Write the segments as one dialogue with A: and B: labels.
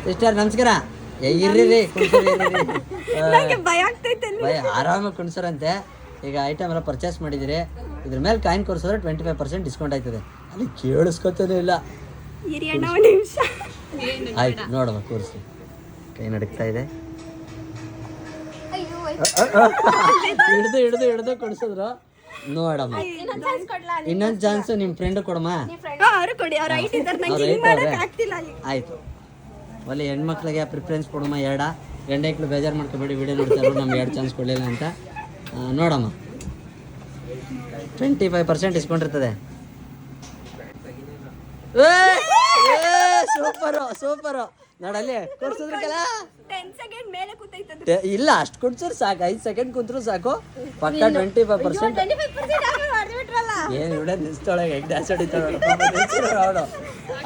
A: Sister ನಮಸ್ಕಾರ. ಇರ್ರಿ
B: ಭಯ ಆಗ್ತೈತೆ.
A: ಭಯ ಆರಾಮಾಗಿ ಕುಣಿಸೋರಂತೆ. ಈಗ ಐಟಮ್ ಎಲ್ಲ ಪರ್ಚೇಸ್ ಮಾಡಿದಿರಿ, ಇದ್ರ ಮೇಲೆ ಕಾಯಿನ್ ಕೊಡ್ಸಿದ್ರೆ 25% ಡಿಸ್ಕೌಂಟ್ ಆಯ್ತದೆ. ಅಲ್ಲಿ ಕೇಳಿಸ್ಕೊತಾನೆ ಇಲ್ಲ. ಆಯ್ತು ನೋಡಮ್ಮ, ಕೂರಿಸಿ. ಕೈ ನಡಕ್ತಾ ಇದೆ. ಹಿಡ್ದು ಕೊಡ್ಸಿದ್ರು ನೋಡಮ್ಮ. ಇನ್ನೊಂದು ಚಾನ್ಸ್ ನಿಮ್ಮ ಫ್ರೆಂಡ್ ಕೊಡಮ್ಮ. ಆಯ್ತು ಒಳ್ಳೆ ಹೆಣ್ಮಕ್ಳಿಗೆ ಪ್ರಿಫರೆನ್ಸ್ ಕೊಡಮ್ಮ. ಗಂಡ ಮಕ್ಳು ಬೇಜಾರು ಮಾಡ್ಕೋಬೇಡಿ, ವಿಡಿಯೋ ನೋಡ್ತಾರೆ ನಮ್ಗೆ 2 ಚಾನ್ಸ್ ಕೊಡಲಿಲ್ಲ ಅಂತ. ನೋಡಮ್ಮ, 25% ಡಿಸ್ಕೌಂಟ್ ಇರ್ತದೆ. ಸೂಪರು ನೋಡಲ್ಲಿ ಕೊಡ್ಸಿದ್ರಲ್ಲ. ಇಲ್ಲ, ಅಷ್ಟು ಕೊಡ್ಸಿದ್ರು ಸಾಕು. 5 ಸೆಕೆಂಡ್ ಕುಂತ್ರು ಸಾಕು. ಪಕ್ಕ 25%. ಏನು ವಿಡಿಯೋ ನಿಲ್ಸ್ತೊಳಗೆ ಹೆಂಗೆ ಡ್ಯಾನ್ಸ್ ಹೊಡಿತಾಳು.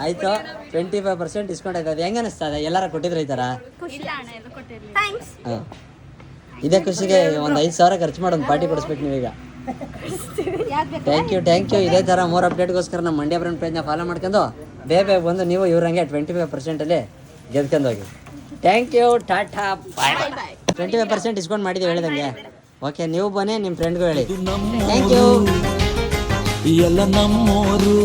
A: ಆಯ್ತು, 25% ಡಿಸ್ಕೌಂಟ್ ಆಯ್ತದೆ. ಹೆಂಗ ಅನಿಸ್ತದೆ? ಎಲ್ಲಾರ ಕೊಟ್ಟಿದ್ರೆ ಈ ಥರ? ಹಾಂ, ಇದೇ ಖುಷಿಗೆ ಒಂದು 5,000 ಖರ್ಚು ಮಾಡಿ ಒಂದು ಪಾರ್ಟಿ ಕೊಡಿಸ್ಬೇಕು ನೀವೀಗ. Thank you. ಇದೇ ಥರ 3 ಅಪ್ಡೇಟ್ಗೋಸ್ಕರ ನಮ್ಮ ಮಂಡ್ಯ ಬ್ರ್ಯಾಂಡ್ ಪೇಜ್ನ ಫಾಲೋ ಮಾಡ್ಕೊಂಡು ಬೇಗ ಬಂದು ನೀವು ಇವ್ರಂಗೆ 25% ಗೆದ್ಕೊಂಡು ಹೋಗಿ. Thank you, tata, bye. 25% discount ಮಾಡಿದ್ದೀವಿ ಹೇಳಿದಂಗೆ. ಓಕೆ, ನೀವು ಬನ್ನಿ, ನಿಮ್ಮ ಫ್ರೆಂಡ್ಗೂ ಹೇಳಿ. Thank you.
C: ಎಲ್ಲ ನಮ್ಮೋರು.